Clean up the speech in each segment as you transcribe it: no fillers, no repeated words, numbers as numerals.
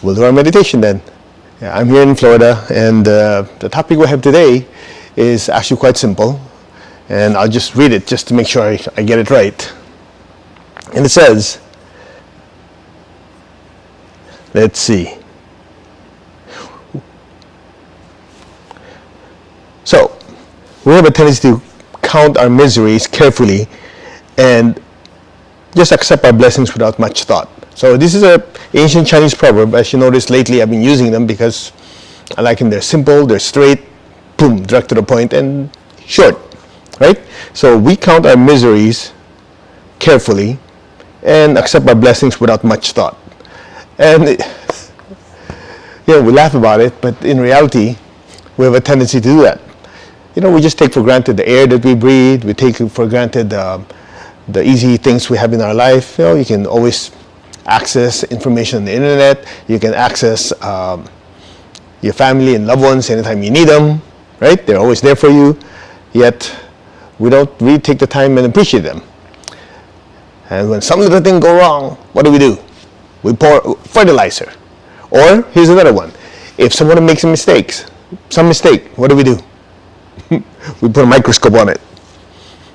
we'll do our meditation then. Yeah, I'm here in Florida, and the topic we have today is actually quite simple, and I'll just read it just to make sure I get it right. And it says, let's see. So, we have a tendency to count our miseries carefully and just accept our blessings without much thought. So this is an ancient Chinese proverb. As you notice lately, I've been using them because I like them. They're simple, they're straight, boom, direct to the point, and short, right? So we count our miseries carefully and accept our blessings without much thought. And we laugh about it, but in reality, we have a tendency to do that. We just take for granted the air that we breathe. We take for granted the easy things we have in our life. You can always access information on the internet. You can access your family and loved ones anytime you need them, right? They're always there for you. Yet, we don't really take the time and appreciate them. And when some little thing go wrong, what do? We pour fertilizer. Or, here's another one. If someone makes some mistake, what do? We put a microscope on it,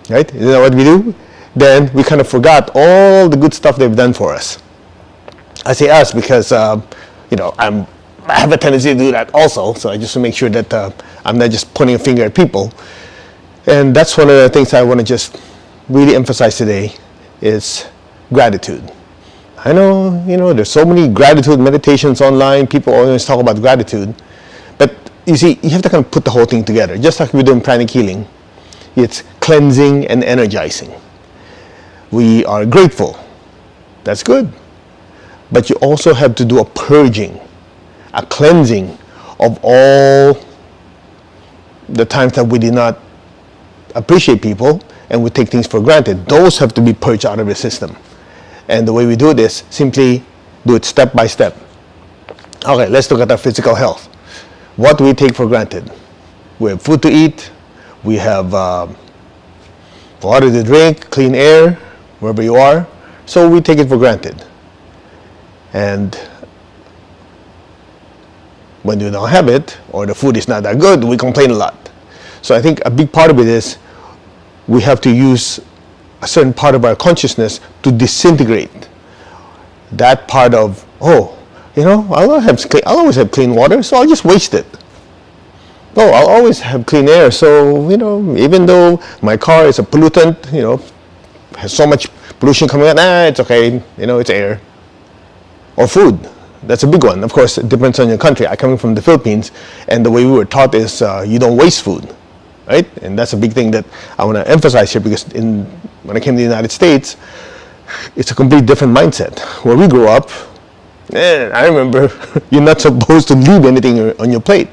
right? Isn't that what we do? Then we kind of forgot all the good stuff they've done for us. I say us because, I have a tendency to do that also. So I just to make sure that I'm not just pointing a finger at people. And that's one of the things I want to just really emphasize today is gratitude. I know, there's so many gratitude meditations online. People always talk about gratitude. But you see, you have to kind of put the whole thing together. Just like we do in pranic healing, it's cleansing and energizing. We are grateful. That's good. But you also have to do a purging, a cleansing of all the times that we did not appreciate people and we take things for granted. Those have to be purged out of the system. And the way we do this, simply do it step by step. Okay, let's look at our physical health. What do we take for granted? We have food to eat. We have water to drink, clean air, wherever you are. So we take it for granted. And when you don't have it, or the food is not that good, we complain a lot. So I think a big part of it is we have to use a certain part of our consciousness to disintegrate that part of, I'll always have clean water, so I'll just waste it. I'll always have clean air, so, even though my car is a pollutant, has so much pollution coming out, it's okay, it's air. Or food. That's a big one. Of course, it depends on your country. I come from the Philippines, and the way we were taught is you don't waste food, right? And that's a big thing that I want to emphasize here because when I came to the United States, it's a complete different mindset. Where we grew up, I remember you're not supposed to leave anything on your plate.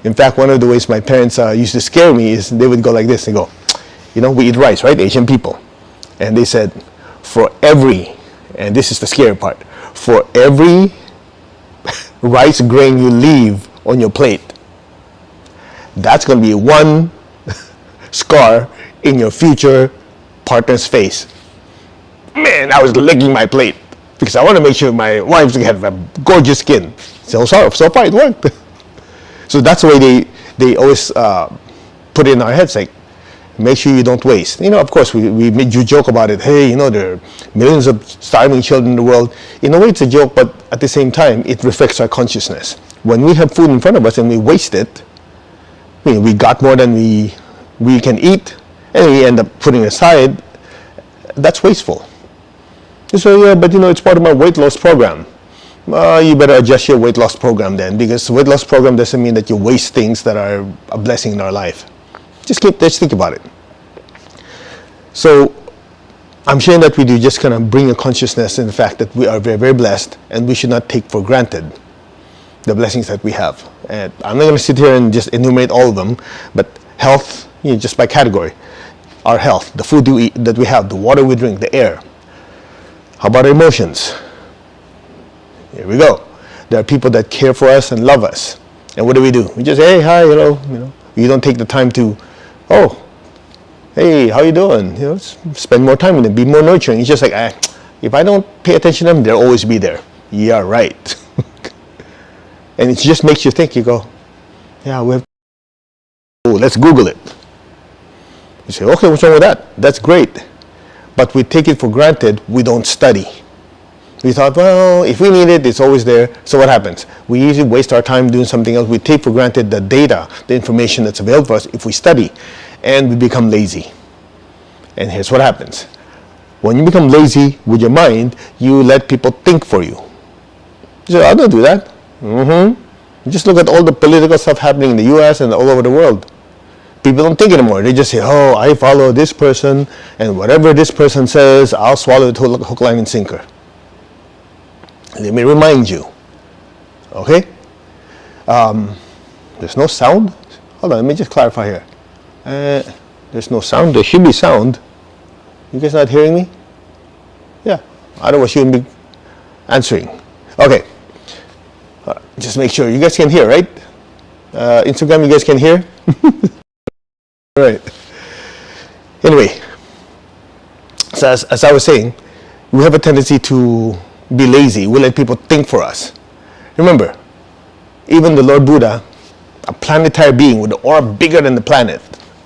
In fact, one of the ways my parents used to scare me is they would go like this. They go, we eat rice, right? Asian people. And they said, and this is the scary part, for every rice grain you leave on your plate, that's going to be one scar in your future partner's face. Man, I was licking my plate because I want to make sure my wife's going to have a gorgeous skin. So far it worked. So that's the way they always put it in our heads, like, make sure you don't waste. Of course, we made you joke about it. Hey, there are millions of starving children in the world. In a way, it's a joke, but at the same time, it reflects our consciousness. When we have food in front of us and we waste it, we got more than we can eat, and we end up putting it aside, that's wasteful. So, but it's part of my weight loss program. You better adjust your weight loss program then, because weight loss program doesn't mean that you waste things that are a blessing in our life. Just think about it. So I'm sharing that with you just kind of bring a consciousness in the fact that we are very, very blessed and we should not take for granted the blessings that we have. And I'm not going to sit here and just enumerate all of them, but health, just by category. Our health, the food we eat, that we have, the water we drink, the air. How about our emotions? Here we go. There are people that care for us and love us. And what do? We just say, hey, hi, hello. You don't take the time to, hey, how you doing? Spend more time with them, be more nurturing. It's just like, if I don't pay attention to them, they'll always be there. Yeah, right. and it just makes you think. You go, yeah, let's Google it. You say, okay, what's wrong with that? That's great. But we take it for granted, we don't study. We thought, well, if we need it, it's always there. So what happens? We usually waste our time doing something else. We take for granted the data, the information that's available for us if we study, and we become lazy. And here's what happens. When you become lazy with your mind, you let people think for you. You say, I don't do that. Just look at all the political stuff happening in the US and all over the world. People don't think anymore. They just say, oh, I follow this person, and whatever this person says, I'll swallow it hook, line, and sinker. Let me remind you, okay? There's no sound. Hold on, let me just clarify here. There's no sound. There should be sound. You guys not hearing me? Yeah. Otherwise, you wouldn't be answering. Okay. Just make sure you guys can hear, right? Instagram, you guys can hear? All right. Anyway, so as I was saying, we have a tendency to be lazy. We let people think for us. Remember, even the Lord Buddha, a planetary being with an aura bigger than the planet,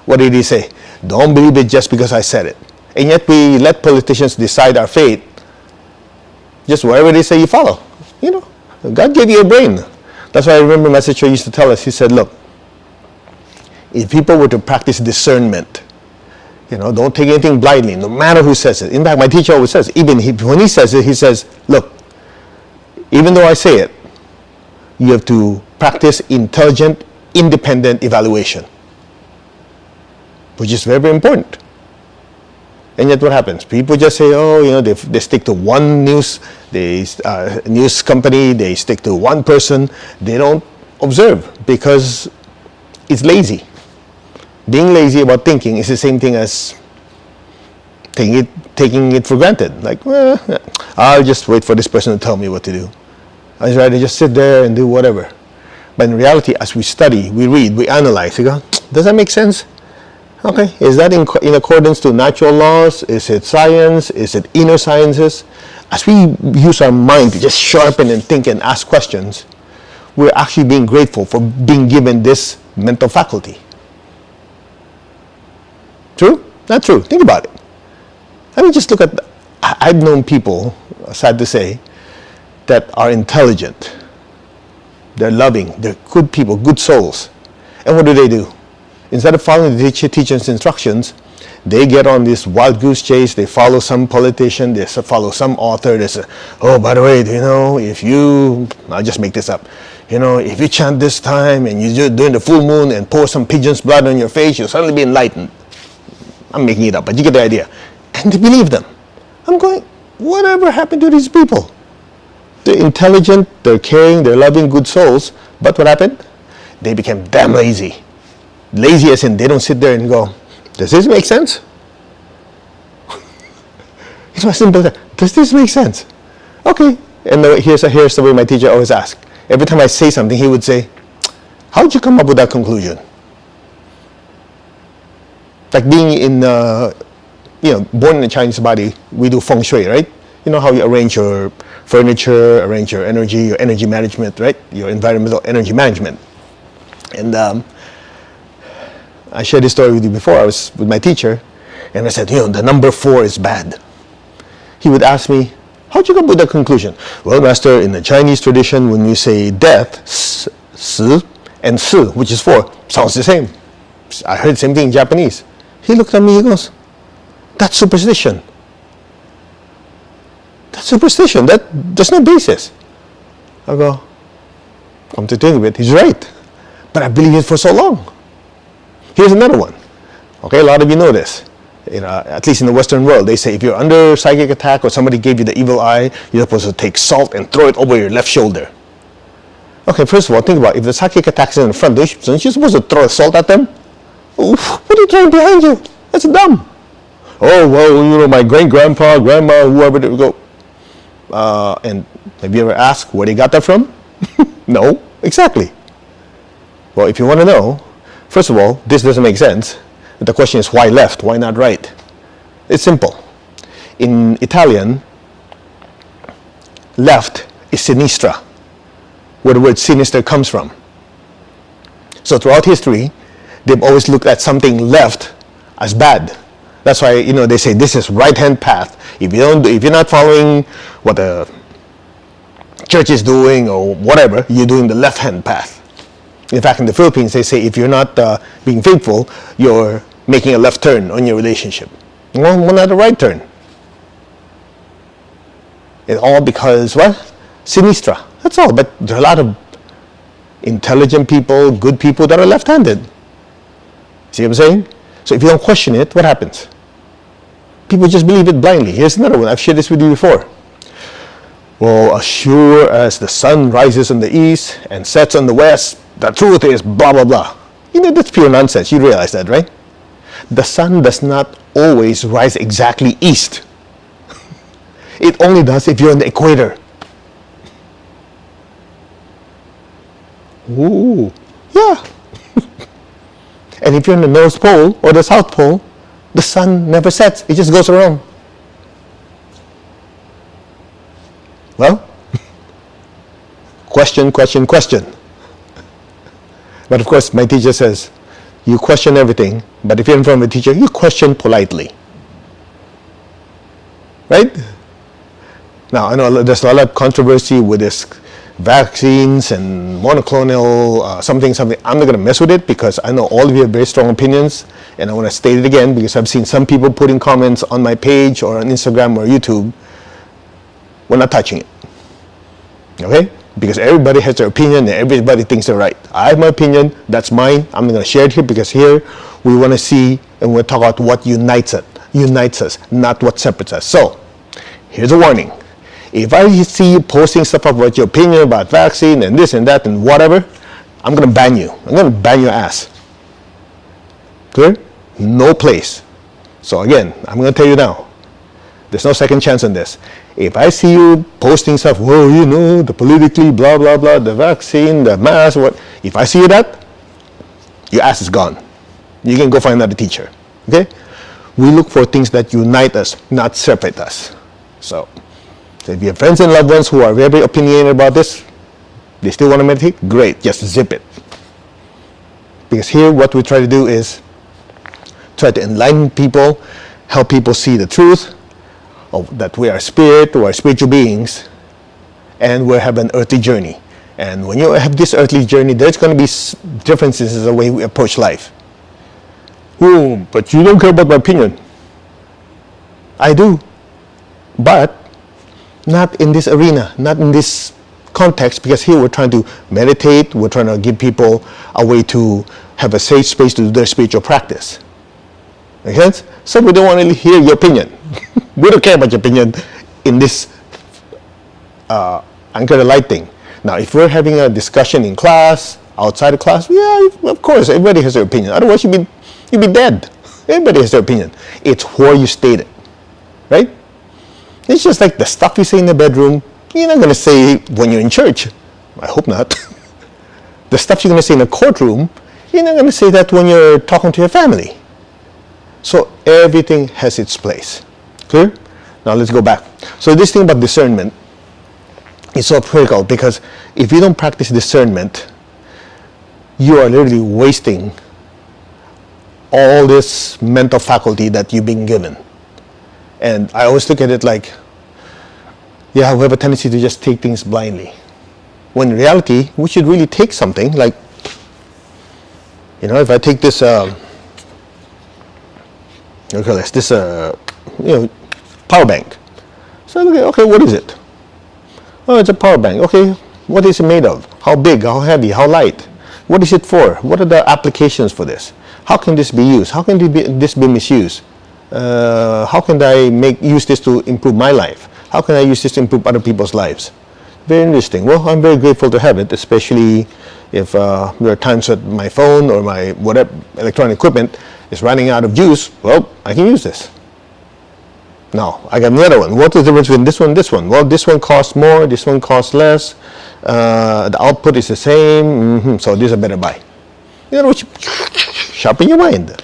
what did he say? Don't believe it just because I said it. And yet we let politicians decide our fate. Just whatever they say, you follow. You know, God gave you a brain. That's why I remember my teacher used to tell us, he said, look, if people were to practice discernment, you know, don't take anything blindly, no matter who says it. In fact, my teacher always says, even when he says it, he says, look, even though I say it, you have to practice intelligent, independent evaluation, which is very, very important. And yet what happens? People just say, oh, you know, they stick to one news company, they stick to one person. They don't observe because it's lazy. Being lazy about thinking is the same thing as taking it for granted. Like, well, I'll just wait for this person to tell me what to do. I'd rather just sit there and do whatever. But in reality, as we study, we read, we analyze, we go, does that make sense? Okay, is that in accordance to natural laws? Is it science? Is it inner sciences? As we use our mind to just sharpen and think and ask questions, we're actually being grateful for being given this mental faculty. True? Not true. Think about it. I mean, just look at, I've known people, sad to say, that are intelligent. They're loving. They're good people, good souls. And what do? Instead of following the teacher's instructions, they get on this wild goose chase. They follow some politician. They follow some author. They say, oh, by the way, you know, if you, I'll just make this up. You know, if you chant this time and you're doing the full moon and pour some pigeon's blood on your face, you'll suddenly be enlightened. I'm making it up, but you get the idea. And they believe them. I'm going, whatever happened to these people? They're intelligent, they're caring, they're loving, good souls. But what happened? They became damn lazy. Lazy as in they don't sit there and go, does this make sense? It's as simple as that. Does this make sense? Okay. And here's the way my teacher always asked. Every time I say something, he would say, how'd you come up with that conclusion? Like being in, born in a Chinese body, we do feng shui, right? You know how you arrange your furniture, arrange your energy management, right? Your environmental energy management. And I shared this story with you before. I was with my teacher, and I said, the number 4 is bad. He would ask me, how'd you come up with that conclusion? Well, master, in the Chinese tradition, when you say death, si, and si, which is 4, sounds the same. I heard the same thing in Japanese. He looked at me, he goes, that's superstition. That's superstition. There's no basis. I go, come to think of it, he's right. But I believed it for so long. Here's another one. Okay, a lot of you know this. At least in the Western world, they say if you're under psychic attack or somebody gave you the evil eye, you're supposed to take salt and throw it over your left shoulder. Okay, first of all, think about it. If the psychic attack is in the front, aren't you supposed to throw salt at them? What are you throwing behind you? That's dumb. Oh, well, my great-grandpa, grandma, whoever they go. And have you ever asked where they got that from? No, exactly. Well, if you want to know, first of all, this doesn't make sense. The question is why left, why not right? It's simple. In Italian, left is sinistra, where the word sinister comes from. So throughout history, they've always looked at something left as bad. That's why, they say this is right-hand path. If you're not following what the church is doing or whatever, you're doing the left-hand path. In fact, in the Philippines, they say if you're not being faithful, you're making a left turn on your relationship. Well, not a right turn. It's all because, what? Sinistra. That's all. But there are a lot of intelligent people, good people that are left-handed. See what I'm saying? So if you don't question it, what happens? People just believe it blindly. Here's another one. I've shared this with you before. Well, as sure as the sun rises in the east and sets on the west, the truth is blah, blah, blah. That's pure nonsense. You realize that, right? The sun does not always rise exactly east. It only does if you're on the equator. Ooh, yeah. And if you're in the North Pole or the South Pole, the sun never sets. It just goes around. Well, question. But of course, my teacher says, you question everything, but if you're in front of a teacher, you question politely. Right? Now, I know there's a lot of controversy with this vaccines and monoclonal something. I'm not going to mess with it because I know all of you have very strong opinions, and I want to state it again because I've seen some people putting comments on my page or on Instagram or YouTube. We're not touching it. Okay? Because everybody has their opinion and everybody thinks they're right. I have my opinion, that's mine. I'm going to share it here because here we want to see and we'll talk about what unites us, not what separates us. So, here's a warning. If I see you posting stuff about your opinion about vaccine and this and that and whatever, I'm going to ban you. I'm going to ban your ass. Clear? No place. So again, I'm going to tell you now, there's no second chance on this. If I see you posting stuff, well, the politically blah, blah, blah, the vaccine, the mask, what, if I see that, your ass is gone. You can go find another teacher. Okay? We look for things that unite us, not separate us. So if you have friends and loved ones who are very opinionated about this, they still want to meditate, great, just zip it. Because here what we try to do is try to enlighten people, help people see the truth, that we are spirit, we are spiritual beings, and we have an earthly journey. And when you have this earthly journey, there's going to be differences in the way we approach life. Oh, but you don't care about my opinion. I do. But not in this arena, not in this context, because here we're trying to meditate, we're trying to give people a way to have a safe space to do their spiritual practice. Make sense? So we don't want to hear your opinion. We don't care about your opinion in this anchor the light thing. Now, if we're having a discussion in class, outside of class, yeah, of course, everybody has their opinion. Otherwise, you'd be dead. Everybody has their opinion. It's where you state it, right? It's just like the stuff you say in the bedroom, you're not going to say when you're in church. I hope not. The stuff you're going to say in a courtroom, you're not going to say that when you're talking to your family. So everything has its place. Clear? Now let's go back. So this thing about discernment is so critical because if you don't practice discernment, you are literally wasting all this mental faculty that you've been given. And I always look at it like, yeah, we have a tendency to just take things blindly. When in reality, we should really take something like, if I take this, power bank. So, okay, what is it? Oh, it's a power bank. Okay, what is it made of? How big? How heavy? How light? What is it for? What are the applications for this? How can this be used? How can this be misused? How can I use this to improve my life? How can I use this to improve other people's lives? Very interesting. Well, I'm very grateful to have it, especially if there are times that my phone or my whatever electronic equipment is running out of juice. Well, I can use this. Now, I got another one. What is the difference between this one and this one? Well, this one costs more, this one costs less. The output is the same, so this is a better buy. You know what? Sharpen your mind.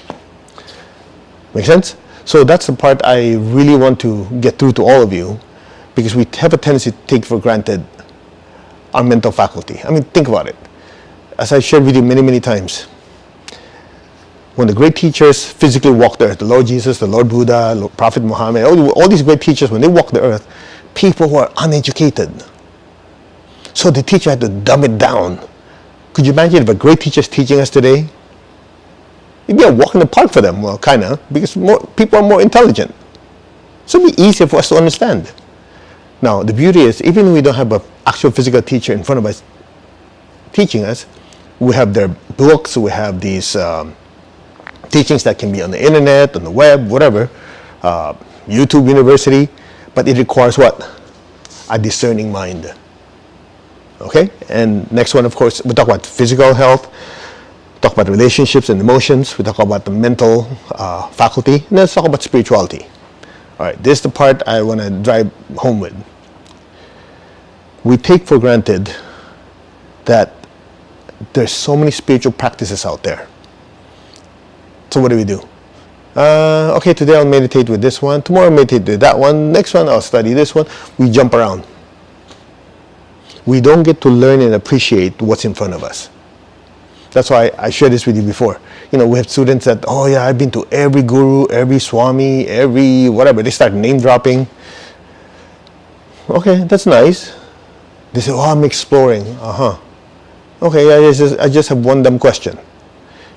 Make sense? So that's the part I really want to get through to all of you, because we have a tendency to take for granted our mental faculty. I mean, think about it. As I shared with you many, many times, when the great teachers physically walked the earth, the Lord Jesus, the Lord Buddha, Prophet Muhammad, all these great teachers, when they walked the earth, people were uneducated. So the teacher had to dumb it down. Could you imagine if a great teacher is teaching us today? It'd be a walk in the park for them, well, kind of, because people are more intelligent. So it'd be easier for us to understand. Now, the beauty is, even if we don't have an actual physical teacher in front of us teaching us, we have their books, we have these teachings that can be on the internet, on the web, whatever, YouTube University, but it requires what? A discerning mind. Okay? And next one, of course, we talk about physical health, talk about relationships and emotions, we talk about the mental faculty, and let's talk about spirituality. All right, this is the part I want to drive home with. We take for granted that there's so many spiritual practices out there. So what do? Okay, today I'll meditate with this one, tomorrow I'll meditate with that one, next one I'll study this one. We jump around. We don't get to learn and appreciate what's in front of us. That's why I shared this with you before. You know, we have students that, oh yeah, I've been to every guru, every swami, every whatever. They start name dropping. Okay, that's nice. They say, oh, I'm exploring. Okay, I just have one dumb question.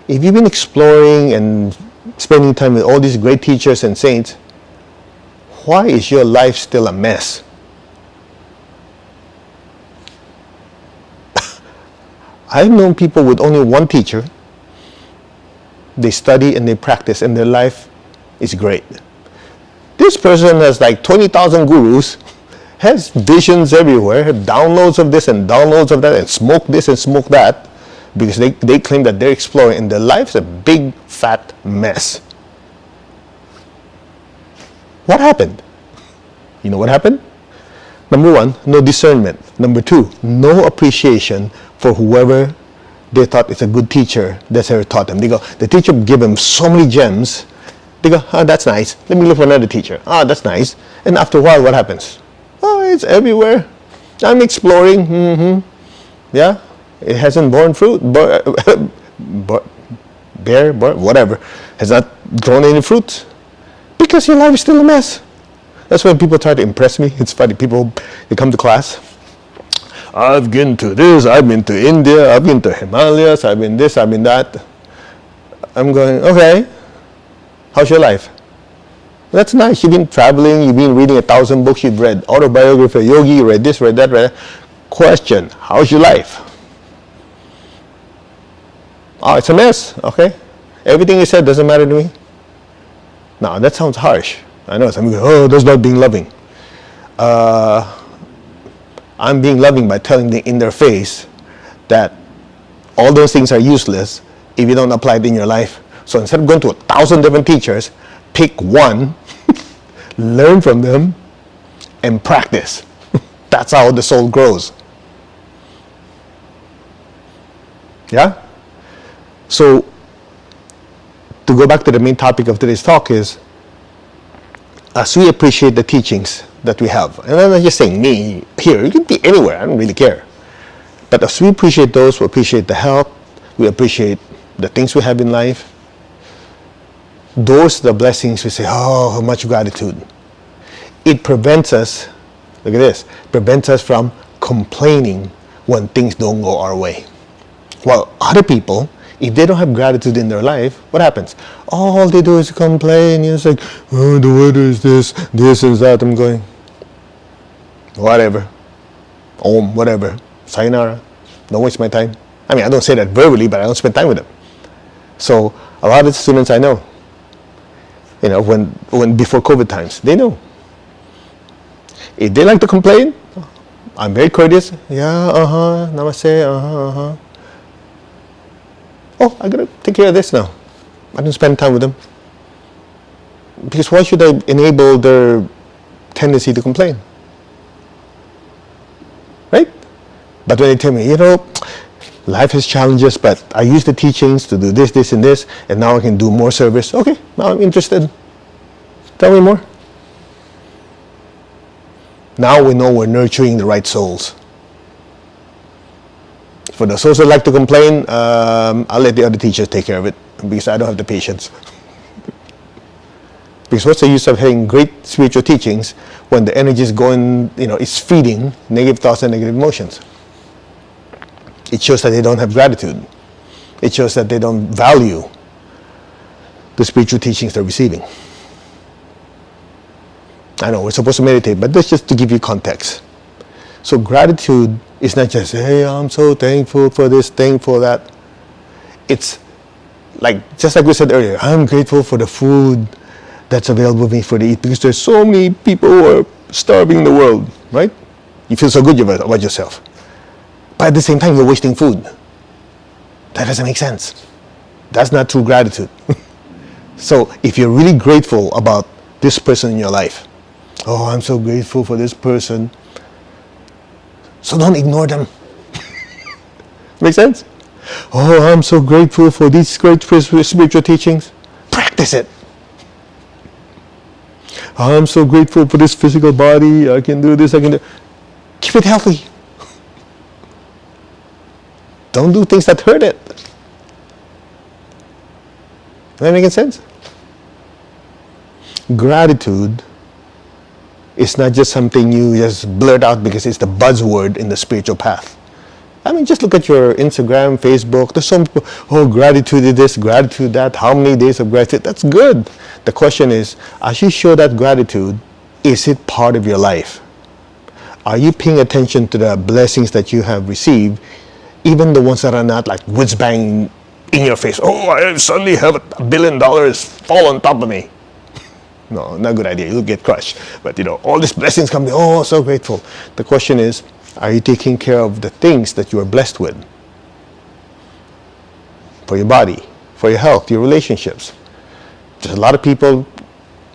If you've been exploring and spending time with all these great teachers and saints, why is your life still a mess? I've known people with only one teacher. They study and they practice and their life is great. This person has like 20,000 gurus, has visions everywhere, have downloads of this and downloads of that, and smoke this and smoke that, because they claim that they're exploring and their life's a big fat mess. What happened? You know what happened? Number one, no discernment. Number two, no appreciation for whoever they thought is a good teacher that's ever taught them. They go, the teacher give them so many gems. They go, oh, that's nice. Let me look for another teacher. Oh, that's nice. And after a while, what happens? Oh, it's everywhere. I'm exploring. Yeah, it hasn't borne fruit. Whatever. Has not grown any fruit. Because your life is still a mess. That's when people try to impress me. It's funny. People, they come to class. I've been to this, I've been to India, I've been to Himalayas, I've been this, I've been that. I'm going, okay, how's your life? That's nice. You've been traveling, you've been reading 1,000 books, you've read autobiography of Yogi, you read this, read that, read that. Question, how's your life? Oh, it's a mess, okay. Everything you said doesn't matter to me. Now, that sounds harsh. I know, some people go, oh, that's not being loving. I'm being loving by telling them in their face that all those things are useless if you don't apply it in your life. So instead of going to 1,000 different teachers, pick one, learn from them, and practice. That's how the soul grows. Yeah? So, to go back to the main topic of today's talk is, as we appreciate the teachings that we have, and I'm not just saying me here, you can be anywhere, I don't really care. But as we appreciate those, we appreciate the help, we appreciate the things we have in life, those are the blessings we say, oh, how much gratitude. It prevents us, look at this, prevents us from complaining when things don't go our way. While other people, if they don't have gratitude in their life, what happens? All they do is complain. It's like, oh, the weather is this is that. I'm going, whatever. Whatever. Sayonara. Don't waste my time. I mean, I don't say that verbally, but I don't spend time with them. So a lot of the students I know, you know, when before COVID times, they know. If they like to complain, I'm very courteous. Yeah, namaste, Oh, I gotta take care of this now. I don't spend time with them. Because why should I enable their tendency to complain? Right? But when they tell me, you know, life has challenges, but I use the teachings to do this, this, and this, and now I can do more service. Okay, now I'm interested. Tell me more. Now we know we're nurturing the right souls. For the souls that like to complain, I'll let the other teachers take care of it because I don't have the patience. Because what's the use of having great spiritual teachings when the energy is going, it's feeding negative thoughts and negative emotions? It shows that they don't have gratitude. It shows that they don't value the spiritual teachings they're receiving. I know we're supposed to meditate, but that's just to give you context. So gratitude is not just, hey, I'm so thankful for this, thankful for that. It's just like we said earlier, I'm grateful for the food that's available for me for to eat because there's so many people who are starving in the world, right? You feel so good about yourself. But at the same time, you're wasting food. That doesn't make sense. That's not true gratitude. So if you're really grateful about this person in your life, oh, I'm so grateful for this person, so don't ignore them. Make sense? Oh, I'm so grateful for these great spiritual teachings. Practice it. I'm so grateful for this physical body. I can do this, I can do. Keep it healthy. Don't do things that hurt it. Am I making sense? Gratitude is not just something you just blurt out because it's the buzzword in the spiritual path. I mean, just look at your Instagram, Facebook. There's some people, oh, gratitude is this, gratitude that. How many days of gratitude? That's good. The question is, as you show that gratitude, is it part of your life? Are you paying attention to the blessings that you have received, even the ones that are not like whiz bang in your face? Oh, I suddenly have $1 billion fall on top of me. No, not a good idea. You'll get crushed. But all these blessings come. Oh, so grateful. The question is, are you taking care of the things that you are blessed with? For your body, for your health, your relationships. There's a lot of people,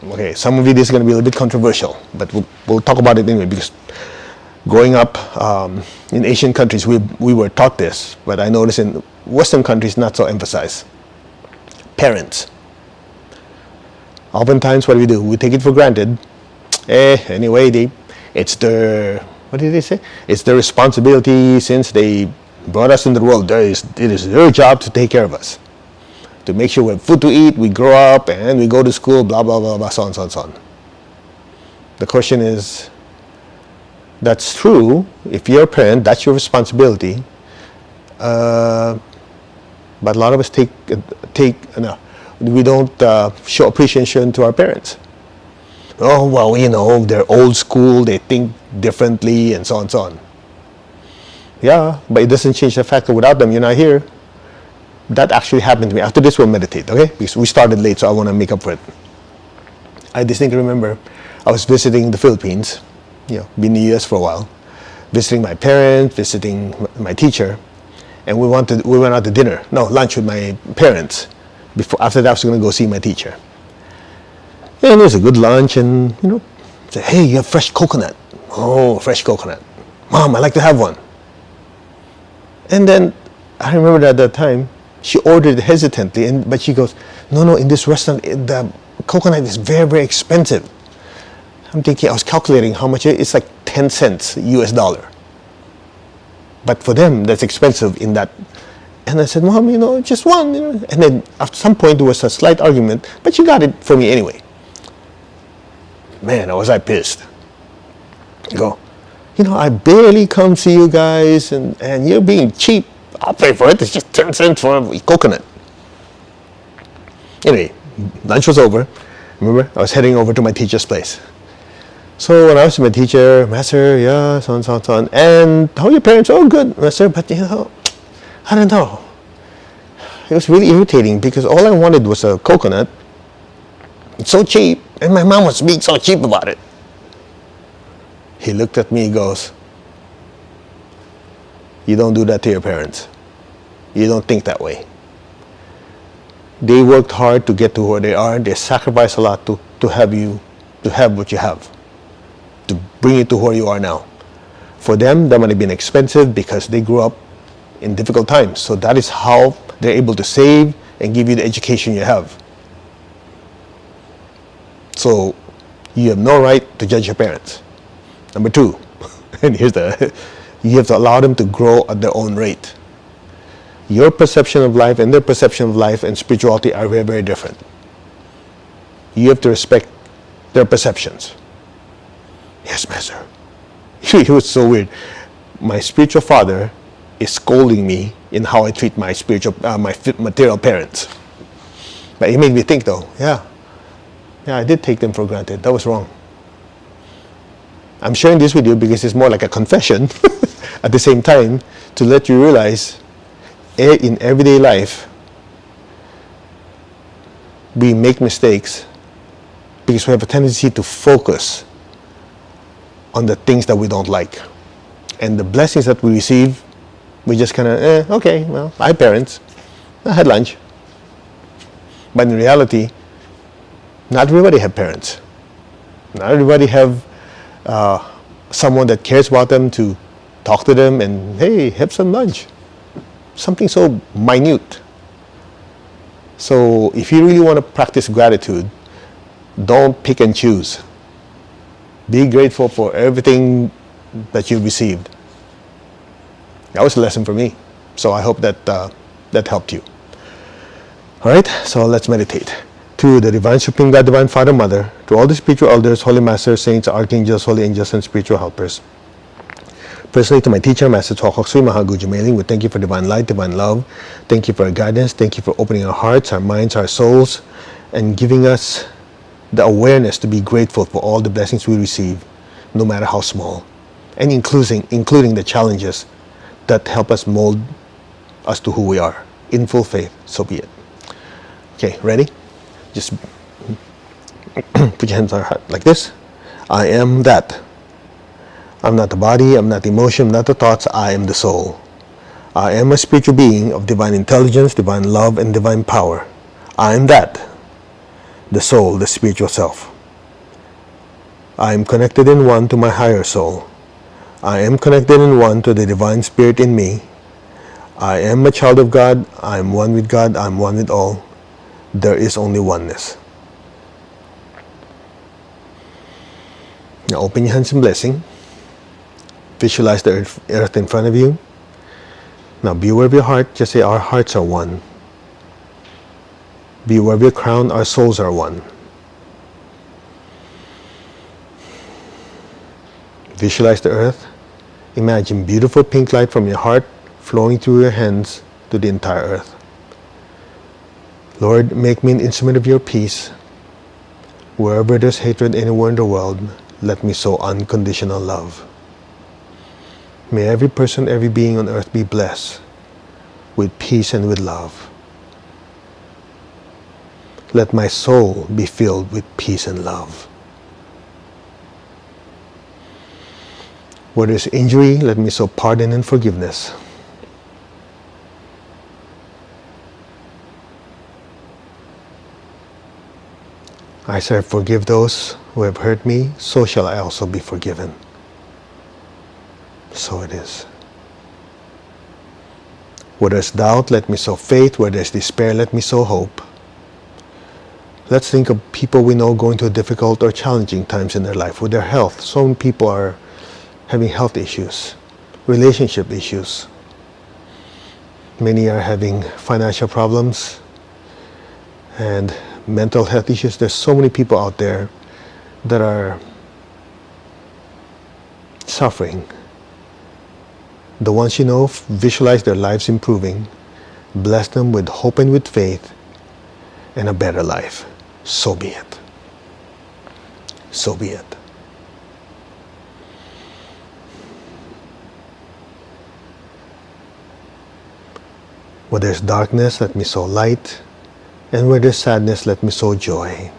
okay, some of you this is going to be a little bit controversial, but we'll talk about it anyway, because growing up in Asian countries, we were taught this, but I noticed in Western countries not so emphasized. Parents. Oftentimes what do? We take it for granted. Anyway, it's their, what did they say? It's their responsibility since they brought us into the world. It is their job to take care of us. To make sure we have food to eat, we grow up, and we go to school, blah, blah, blah, blah, so on, so on, so on. The question is, that's true. If you're a parent, that's your responsibility. But a lot of us we don't show appreciation to our parents. Oh, well, they're old school, they think differently, and so on and so on. Yeah, but it doesn't change the fact that without them, you're not here. That actually happened to me. After this, we'll meditate, okay? Because we started late, so I want to make up for it. I distinctly remember I was visiting the Philippines, been in the US for a while, visiting my parents, visiting my teacher, and we went out to lunch with my parents. After that, I was going to go see my teacher. And it was a good lunch, and say, hey, you have fresh coconut. Oh, fresh coconut. Mom, I'd like to have one. And then I remember that at that time, she ordered hesitantly, but she goes, no, in this restaurant, the coconut is very, very expensive. I'm thinking, I was calculating how much it's like 10 cents US dollar. But for them, that's expensive in that. And I said, Mom, just one. And then at some point, there was a slight argument, but she got it for me anyway. Man, was I pissed. I go, I barely come see you guys, and you're being cheap. I'll pay for it. It's just 10 cents for a coconut. Anyway, lunch was over. Remember, I was heading over to my teacher's place. So when I was with my teacher, Master, yeah, so on. And how are your parents? Oh, good, Master, but I don't know. It was really irritating because all I wanted was a coconut. It's so cheap, and my mom was being so cheap about it. He looked at me, he goes, you don't do that to your parents. You don't think that way. They worked hard to get to where they are. They sacrificed a lot to have what you have, to bring you to where you are now. For them, that might have been expensive because they grew up in difficult times. So that is how they're able to save and give you the education you have. So you have no right to judge your parents. Number two, and you have to allow them to grow at their own rate. Your perception of life and their perception of life and spirituality are very, very different. You have to respect their perceptions. Yes, Master. It was so weird. My spiritual father is scolding me in how I treat my my material parents. But it made me think, though. Yeah, I did take them for granted. That was wrong. I'm sharing this with you because it's more like a confession at the same time to let you realize in everyday life we make mistakes because we have a tendency to focus on the things that we don't like. And the blessings that we receive, we just kind of, okay, well, I have parents. I had lunch. But in reality, not everybody have parents. Not everybody have someone that cares about them to talk to them and, hey, have some lunch. Something so minute. So if you really want to practice gratitude, don't pick and choose. Be grateful for everything that you received. That was a lesson for me. So I hope that that helped you. All right, so let's meditate. To the Divine Supreme God, Divine Father, Mother, to all the spiritual elders, holy masters, saints, archangels, holy angels, and spiritual helpers. Personally, to my teacher, Master Chokok Sui Mahaguju Mailing, we thank you for divine light, divine love. Thank you for our guidance. Thank you for opening our hearts, our minds, our souls, and giving us the awareness to be grateful for all the blessings we receive, no matter how small, and including the challenges that help us mold us to who we are. In full faith, so be it. Okay, ready? Just put your hands on your heart like this. I am that. I'm not the body, I'm not the emotion, I'm not the thoughts, I am the soul. I am a spiritual being of divine intelligence, divine love, and divine power. I am that. The soul, the spiritual self. I am connected in one to my higher soul. I am connected in one to the divine spirit in me. I am a child of God. I am one with God. I am one with all. There is only oneness. Now open your hands in blessing. Visualize the earth in front of you. Now be aware of your heart. Just say, our hearts are one. Be aware of your crown. Our souls are one. Visualize the earth. Imagine beautiful pink light from your heart flowing through your hands to the entire earth. Lord, make me an instrument of your peace. Wherever there's hatred anywhere in the world, let me sow unconditional love. May every person, every being on earth be blessed with peace and with love. Let my soul be filled with peace and love. Where there's injury, let me sow pardon and forgiveness. I shall forgive those who have hurt me, so shall I also be forgiven. So it is. Where there's doubt, let me sow faith. Where there's despair, let me sow hope. Let's think of people we know going through difficult or challenging times in their life with their health. So many people are having health issues, relationship issues. Many are having financial problems and mental health issues. There's so many people out there that are suffering. The ones you know, visualize their lives improving. Bless them with hope and with faith and a better life. So be it. So be it. Where there's darkness, let me sow light. And where there's sadness, let me sow joy.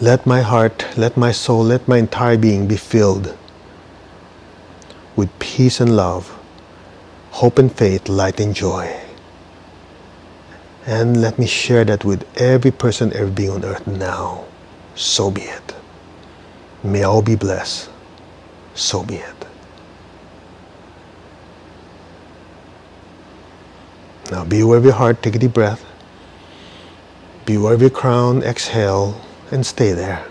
Let my heart, let my soul, let my entire being be filled with peace and love, hope and faith, light and joy. And let me share that with every person, every being on earth now. So be it. May all be blessed. So be it. Now be aware of your heart, take a deep breath. Be aware of your crown, exhale, and stay there.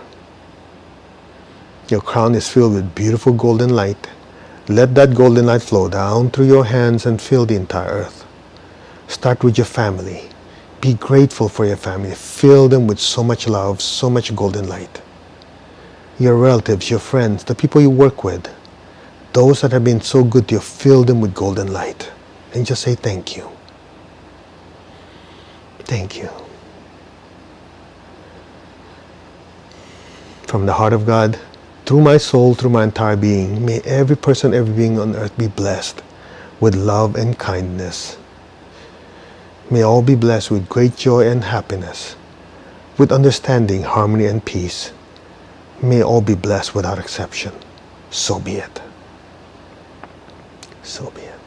Your crown is filled with beautiful golden light. Let that golden light flow down through your hands and fill the entire earth. Start with your family. Be grateful for your family. Fill them with so much love, so much golden light. Your relatives, your friends, the people you work with, those that have been so good to you, fill them with golden light. And just say thank you. Thank you. From the heart of God, through my soul, through my entire being, may every person, every being on earth be blessed with love and kindness. May all be blessed with great joy and happiness, with understanding, harmony, and peace. May all be blessed without exception. So be it. So be it.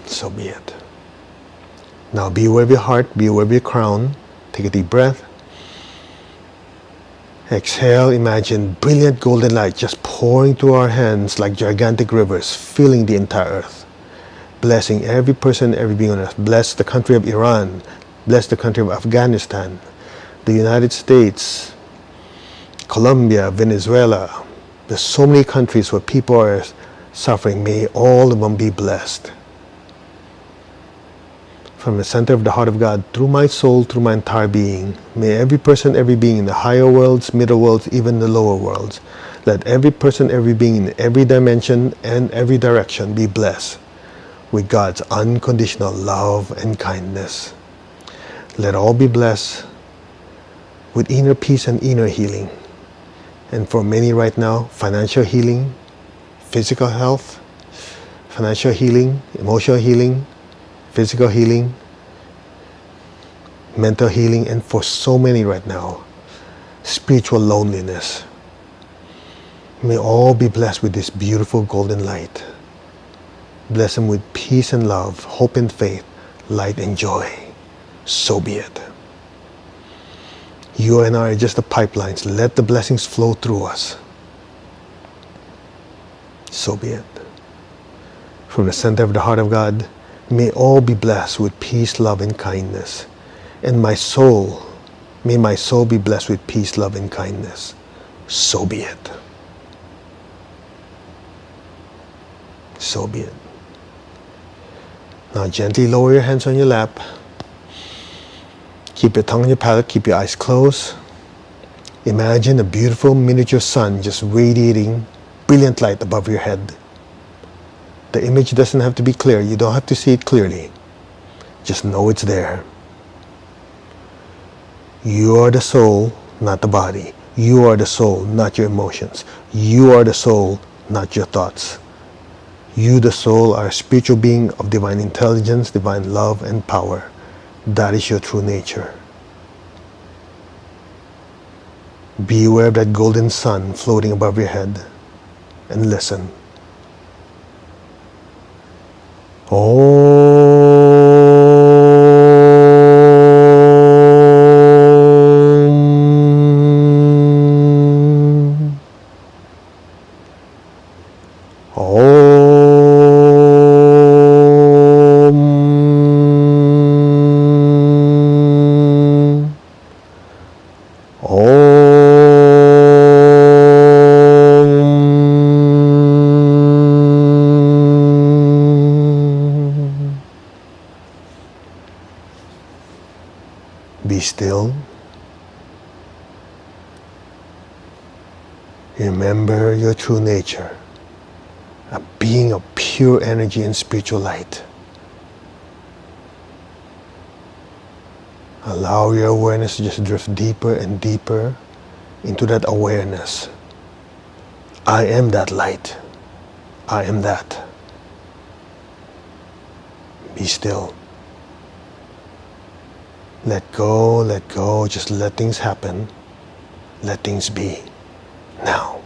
So be it. Now be aware of your heart, be aware of your crown. Take a deep breath. Exhale, imagine brilliant golden light just pouring through our hands like gigantic rivers, filling the entire earth. Blessing every person, every being on earth. Bless the country of Iran. Bless the country of Afghanistan, the United States, Colombia, Venezuela. There's so many countries where people are suffering. May all of them be blessed. From the center of the heart of God, through my soul, through my entire being, may every person, every being in the higher worlds, middle worlds, even the lower worlds, let every person, every being in every dimension and every direction be blessed with God's unconditional love and kindness. Let all be blessed with inner peace and inner healing. And for many right now, financial healing, physical health, financial healing, emotional healing, physical healing, mental healing, and for so many right now, spiritual loneliness. May all be blessed with this beautiful golden light. Bless them with peace and love, hope and faith, light and joy. So be it. You and I are just the pipelines. Let the blessings flow through us. So be it. From the center of the heart of God, may all be blessed with peace, love, and kindness. And my soul, may my soul be blessed with peace, love, and kindness. So be it. So be it. Now gently lower your hands on your lap. Keep your tongue on your palate, keep your eyes closed. Imagine a beautiful miniature sun just radiating brilliant light above your head. The image doesn't have to be clear. You don't have to see it clearly. Just know it's there. You are the soul, not the body. You are the soul, not your emotions. You are the soul, not your thoughts. You, the soul, are a spiritual being of divine intelligence, divine love, and power. That is your true nature. Be aware of that golden sun floating above your head and listen. Be still. Remember your true nature, a being of pure energy and spiritual light. Allow your awareness to just drift deeper and deeper into that awareness. I am that light. I am that. Be still. Let go, just let things happen. Let things be. Now.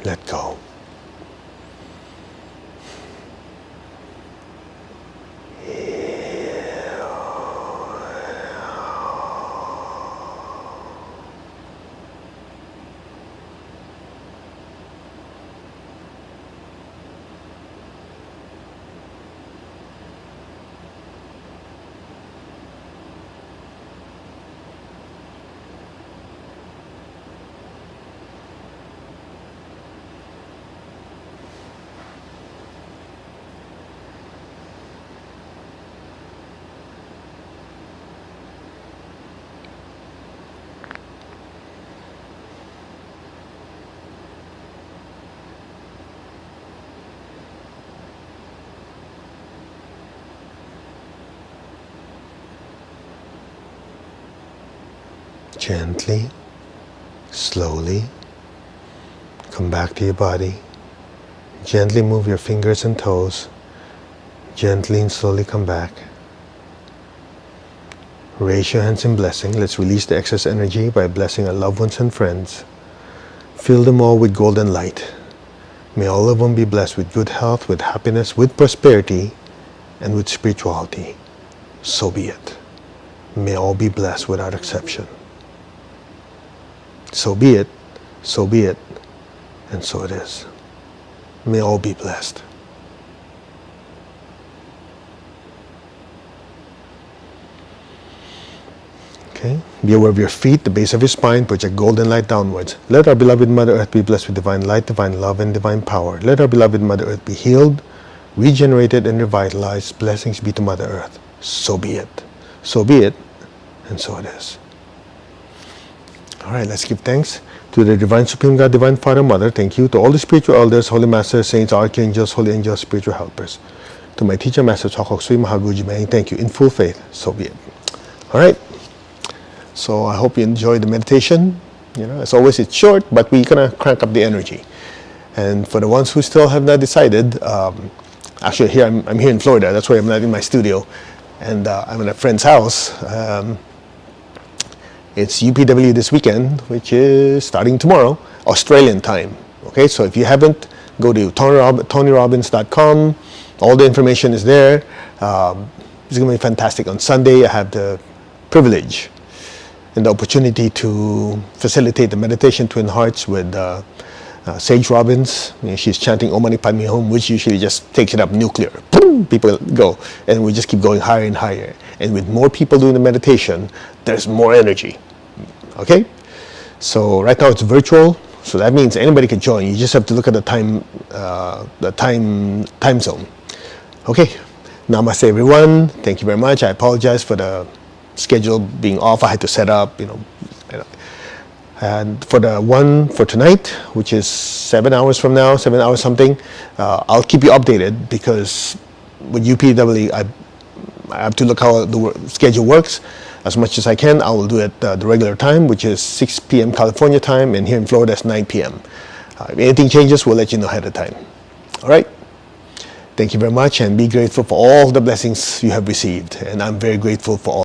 let go. Gently, slowly, come back to your body. Gently move your fingers and toes. Gently and slowly come back. Raise your hands in blessing. Let's release the excess energy by blessing our loved ones and friends. Fill them all with golden light. May all of them be blessed with good health, with happiness, with prosperity, and with spirituality. So be it. May all be blessed without exception. So be it, and so it is. May all be blessed. Okay? Be aware of your feet, the base of your spine. Project golden light downwards. Let our beloved Mother Earth be blessed with divine light, divine love, and divine power. Let our beloved Mother Earth be healed, regenerated, and revitalized. Blessings be to Mother Earth. So be it. So be it, and so it is. All right, let's give thanks to the Divine Supreme God, Divine Father, Mother. Thank you to all the spiritual elders, holy masters, saints, archangels, holy angels, spiritual helpers. To my teacher, Master Chokok Sui Mahaguji Meng, thank you in full faith. So be it. All right. So I hope you enjoyed the meditation. As always, it's short, but we're gonna crank up the energy. And for the ones who still have not decided, actually here I'm here in Florida. That's why I'm not in my studio, and I'm in a friend's house. It's UPW this weekend, which is starting tomorrow, Australian time. Okay, so if you haven't, go to TonyRobbins.com. All the information is there. It's going to be fantastic. On Sunday, I have the privilege and the opportunity to facilitate the meditation Twin Hearts with Sage Robbins. She's chanting Om Mani Padme Hum, which usually just takes it up nuclear. Boom, people go, and we just keep going higher and higher. And with more people doing the meditation, there's more energy. Okay, so right now it's virtual, so that means anybody can join. You just have to look at the time zone. Okay, namaste everyone. Thank you very much. I apologize for the schedule being off. I had to set up, And for the one for tonight, which is 7 hours from now, 7 hours something, I'll keep you updated, because with UPW, I have to look how the schedule works. As much as I can, I will do it the regular time, which is 6 p.m. California time, and here in Florida it's 9 p.m. If anything changes, we'll let you know ahead of time. All right? Thank you very much, and be grateful for all the blessings you have received, and I'm very grateful for all.